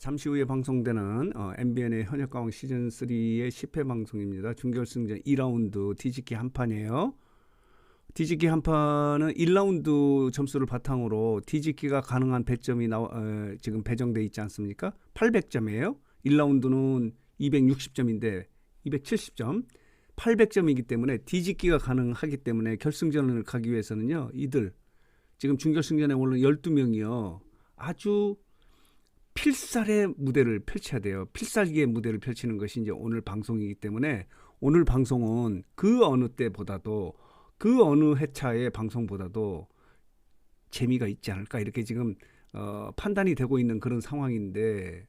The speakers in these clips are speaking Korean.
잠시 후에 방송되는 MBN의 현역가왕 시즌3의 10회 방송입니다. 준결승전 2라운드 뒤집기 한 판이에요. 뒤집기 한 판은 1라운드 점수를 바탕으로 뒤집기가 가능한 배점이 지금 배정돼 있지 않습니까? 800점이에요. 1라운드는 260점인데 270점, 800점이기 때문에 뒤집기가 가능하기 때문에 결승전을 가기 위해서는요. 이들 지금 준결승전에 오는 12명이요. 아주 필살의 무대를 펼쳐야 돼요. 필살기의 무대를 펼치는 것이 이제 오늘 방송이기 때문에 오늘 방송은 그 어느 때보다도 그 어느 회차의 방송보다도 재미가 있지 않을까 이렇게 지금 판단이 되고 있는 그런 상황인데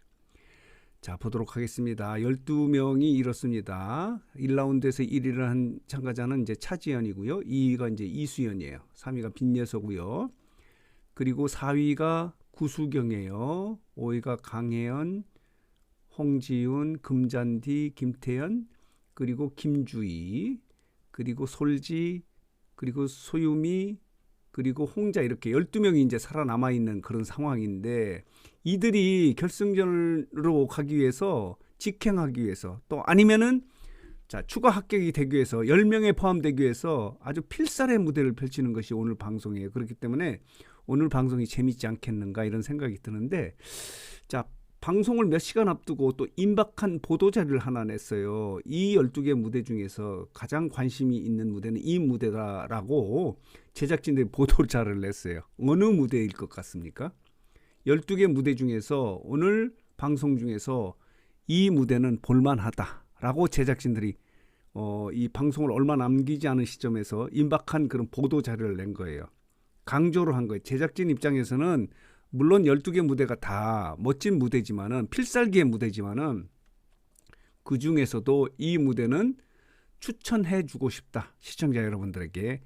자 보도록 하겠습니다. 12명이 이렇습니다. 1라운드에서 1위를 한 참가자는 이제 차지연이고요. 2위가 이제 이수연이에요. 3위가 빈예서고요. 그리고 4위가 구수경이에요. 5위가 강혜연, 홍지윤, 금잔디, 김태연, 그리고 김주희, 그리고 솔지, 그리고 소유미, 그리고 홍자 이렇게 12명이 이제 살아남아 있는 그런 상황인데 이들이 결승전으로 가기 위해서 직행하기 위해서 또 아니면은 자 추가 합격이 되기 위해서 10명에 포함되기 위해서 아주 필살의 무대를 펼치는 것이 오늘 방송이에요. 그렇기 때문에 오늘 방송이 재밌지 않겠는가 이런 생각이 드는데 자 방송을 몇 시간 앞두고 또 임박한 보도자료를 하나 냈어요. 이 12개 무대 중에서 가장 관심이 있는 무대는 이 무대다라고 제작진들이 보도자료를 냈어요. 어느 무대일 것 같습니까? 12개 무대 중에서 오늘 방송 중에서 이 무대는 볼만하다라고 제작진들이 이 방송을 얼마 남기지 않은 시점에서 임박한 그런 보도자료를 낸 거예요. 강조를 한 거예요. 제작진 입장에서는 물론 12개 무대가 다 멋진 무대지만은 필살기의 무대지만은 그 중에서도 이 무대는 추천해 주고 싶다. 시청자 여러분들에게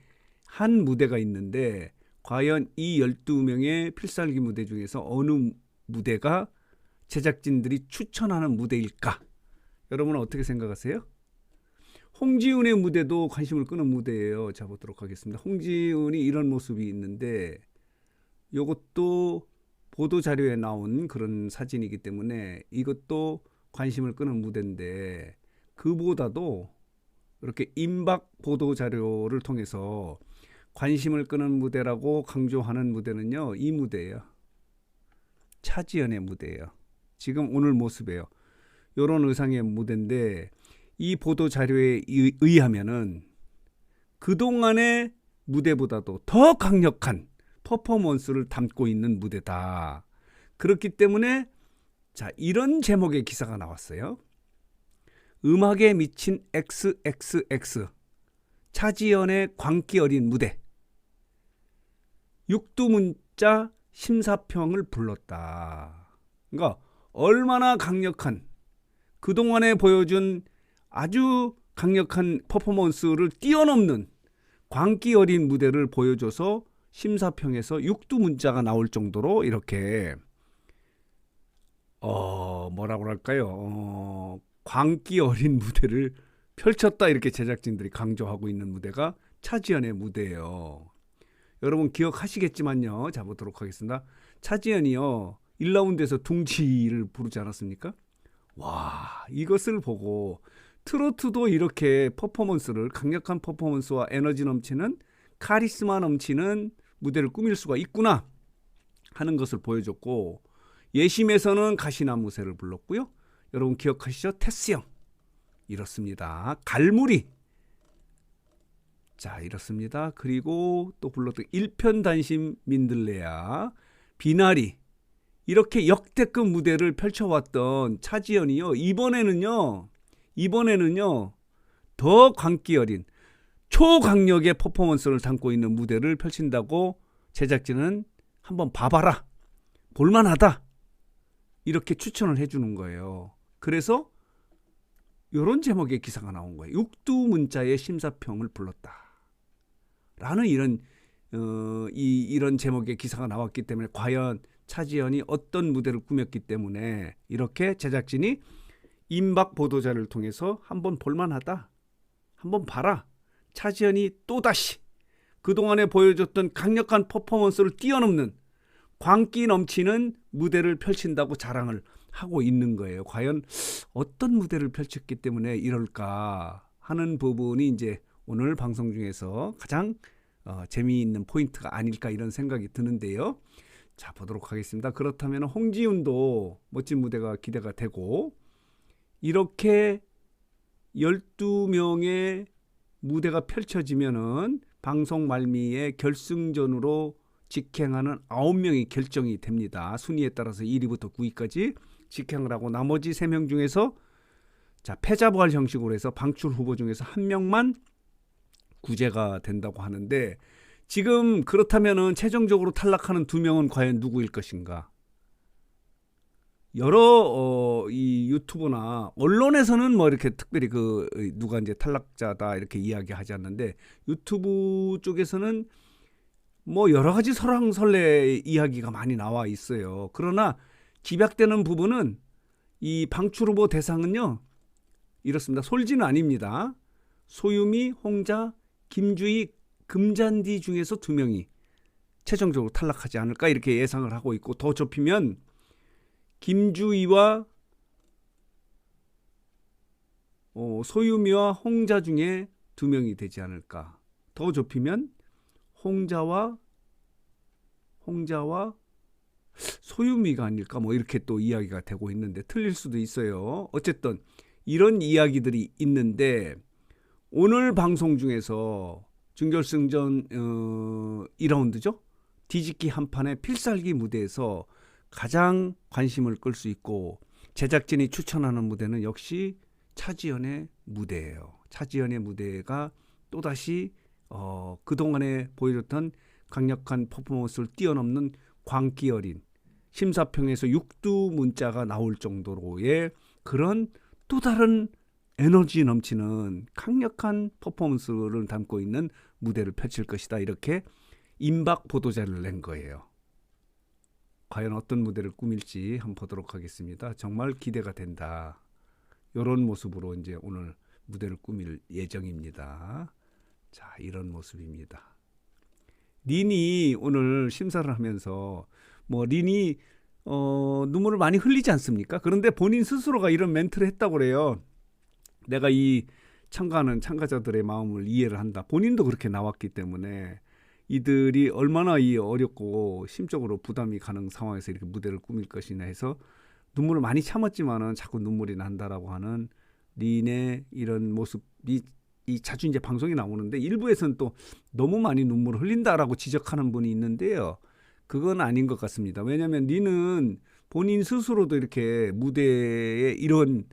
한 무대가 있는데 과연 이 12명의 필살기 무대 중에서 어느 무대가 제작진들이 추천하는 무대일까? 여러분은 어떻게 생각하세요? 홍지윤의 무대도 관심을 끄는 무대예요. 자 보도록 하겠습니다. 홍지윤이 이런 모습이 있는데 이것도 보도자료에 나온 그런 사진이기 때문에 이것도 관심을 끄는 무대인데 그보다도 이렇게 임박 보도자료를 통해서 관심을 끄는 무대라고 강조하는 무대는요. 이 무대예요. 차지연의 무대예요. 지금 오늘 모습이에요. 이런 의상의 무대인데 이 보도자료에 의하면은 그동안의 무대보다도 더 강력한 퍼포먼스를 담고 있는 무대다. 그렇기 때문에 자 이런 제목의 기사가 나왔어요. 음악에 미친 XXX 차지연의 광기 어린 무대. 육두문자 심사평을 불렀다. 그러니까 얼마나 강력한 그동안에 보여준 아주 강력한 퍼포먼스를 뛰어넘는 광기 어린 무대를 보여줘서 심사평에서 육두문자가 나올 정도로 이렇게 뭐라고 할까요? 광기 어린 무대를 펼쳤다 이렇게 제작진들이 강조하고 있는 무대가 차지연의 무대예요. 여러분 기억하시겠지만요. 자 보도록 하겠습니다. 차지연이요. 1라운드에서 둥지를 부르지 않았습니까? 와 이것을 보고 트로트도 이렇게 퍼포먼스를 강력한 퍼포먼스와 에너지 넘치는 카리스마 넘치는 무대를 꾸밀 수가 있구나 하는 것을 보여줬고 예심에서는 가시나무새를 불렀고요. 여러분 기억하시죠? 테스형 이렇습니다. 갈무리 자 이렇습니다. 그리고 또 불렀던 일편단심 민들레야 비나리 이렇게 역대급 무대를 펼쳐왔던 차지연이요. 이번에는요 더 광기 어린 초강력의 퍼포먼스를 담고 있는 무대를 펼친다고 제작진은 한번 봐봐라. 볼만하다. 이렇게 추천을 해주는 거예요. 그래서 이런 제목의 기사가 나온 거예요. 육두문자의 심사평을 불렀다. 라는 이런 제목의 기사가 나왔기 때문에 과연 차지연이 어떤 무대를 꾸몄기 때문에 이렇게 제작진이 임박 보도자를 통해서 한번 볼만하다. 한번 봐라. 차지연이 또다시 그동안에 보여줬던 강력한 퍼포먼스를 뛰어넘는 광기 넘치는 무대를 펼친다고 자랑을 하고 있는 거예요. 과연 어떤 무대를 펼쳤기 때문에 이럴까 하는 부분이 이제 오늘 방송 중에서 가장 재미있는 포인트가 아닐까 이런 생각이 드는데요. 자, 보도록 하겠습니다. 그렇다면 홍지윤도 멋진 무대가 기대가 되고, 이렇게 12명의 무대가 펼쳐지면은 방송 말미에 결승전으로 직행하는 9명이 결정이 됩니다. 순위에 따라서 1위부터 9위까지 직행을 하고, 나머지 3명 중에서 자, 패자부활 형식으로 해서 방출 후보 중에서 한 명만 구제가 된다고 하는데, 지금 그렇다면은 최종적으로 탈락하는 2명은 과연 누구일 것인가? 여러 이 유튜브나 언론에서는 뭐 이렇게 특별히 누가 이제 탈락자다 이렇게 이야기하지 않는데, 유튜브 쪽에서는 뭐 여러 가지 설왕설래 이야기가 많이 나와 있어요. 그러나 집약되는 부분은 이 방출 후보 대상은요, 이렇습니다. 솔지는 아닙니다. 소유미, 홍자, 김주희, 금잔디 중에서 2명이 최종적으로 탈락하지 않을까 이렇게 예상을 하고 있고, 더 좁히면 김주희와 소유미와 홍자 중에 2명이 되지 않을까. 더 좁히면 홍자와 소유미가 아닐까, 뭐 이렇게 또 이야기가 되고 있는데 틀릴 수도 있어요. 어쨌든 이런 이야기들이 있는데, 오늘 방송 중에서 준결승전 2라운드죠. 뒤집기 한판의 필살기 무대에서 가장 관심을 끌 수 있고, 제작진이 추천하는 무대는 역시 차지연의 무대예요. 차지연의 무대가 또다시 그동안에 보여줬던 강력한 퍼포먼스를 뛰어넘는 광기 어린, 심사평에서 육두 문자가 나올 정도로의 그런 또 다른 에너지 넘치는 강력한 퍼포먼스를 담고 있는 무대를 펼칠 것이다. 이렇게 임박 보도자를 낸 거예요. 과연 어떤 무대를 꾸밀지 한번 보도록 하겠습니다. 정말 기대가 된다. 이런 모습으로 이제 오늘 무대를 꾸밀 예정입니다. 자, 이런 모습입니다. 린이 오늘 심사를 하면서 뭐 린이 눈물을 많이 흘리지 않습니까? 그런데 본인 스스로가 이런 멘트를 했다고 그래요. 내가 이 참가하는 참가자들의 마음을 이해를 한다. 본인도 그렇게 나왔기 때문에 이들이 얼마나 이 어렵고 심적으로 부담이 가는 상황에서 이렇게 무대를 꾸밀 것이냐 해서 눈물을 많이 참았지만은 자꾸 눈물이 난다라고 하는 린의 이런 모습이 자주 이제 방송에 나오는데, 일부에서는 또 너무 많이 눈물을 흘린다라고 지적하는 분이 있는데요. 그건 아닌 것 같습니다. 왜냐하면 린은 본인 스스로도 이렇게 무대에 이런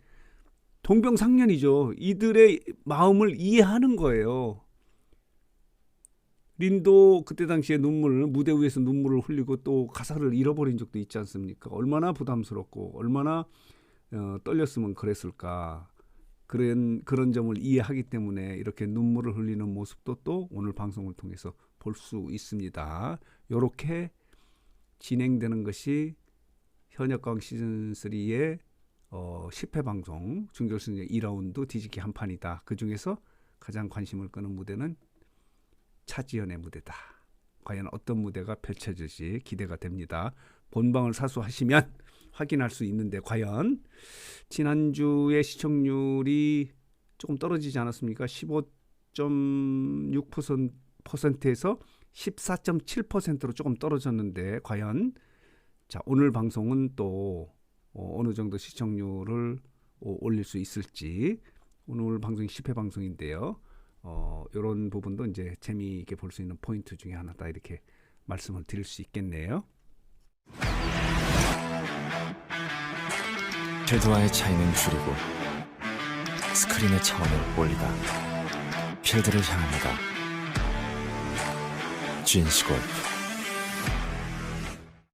동병상련이죠. 이들의 마음을 이해하는 거예요. 린도 그때 당시에 무대 위에서 눈물을 흘리고 또 가사를 잃어버린 적도 있지 않습니까? 얼마나 부담스럽고 얼마나 떨렸으면 그랬을까. 그런 점을 이해하기 때문에 이렇게 눈물을 흘리는 모습도 또 오늘 방송을 통해서 볼 수 있습니다. 이렇게 진행되는 것이 현역강 시즌3의 10회 방송 준결승전 2라운드 뒤집기 한판이다. 그중에서 가장 관심을 끄는 무대는 차지연의 무대다. 과연 어떤 무대가 펼쳐질지 기대가 됩니다. 본방을 사수하시면 확인할 수 있는데, 과연 지난주에 시청률이 조금 떨어지지 않았습니까? 15.6%에서 14.7%로 조금 떨어졌는데, 과연 자, 오늘 방송은 또 어느 정도 시청률을 올릴 수 있을지. 오늘 방송이 10회 방송인데요. 이런 부분도 이제 재미있게 볼 수 있는 포인트 중에 하나다, 이렇게 말씀을 드릴 수 있겠네요. 필드와의 차이는 줄이고 스크린의 차원을 올리다 필드를 향합니다. GNC 골프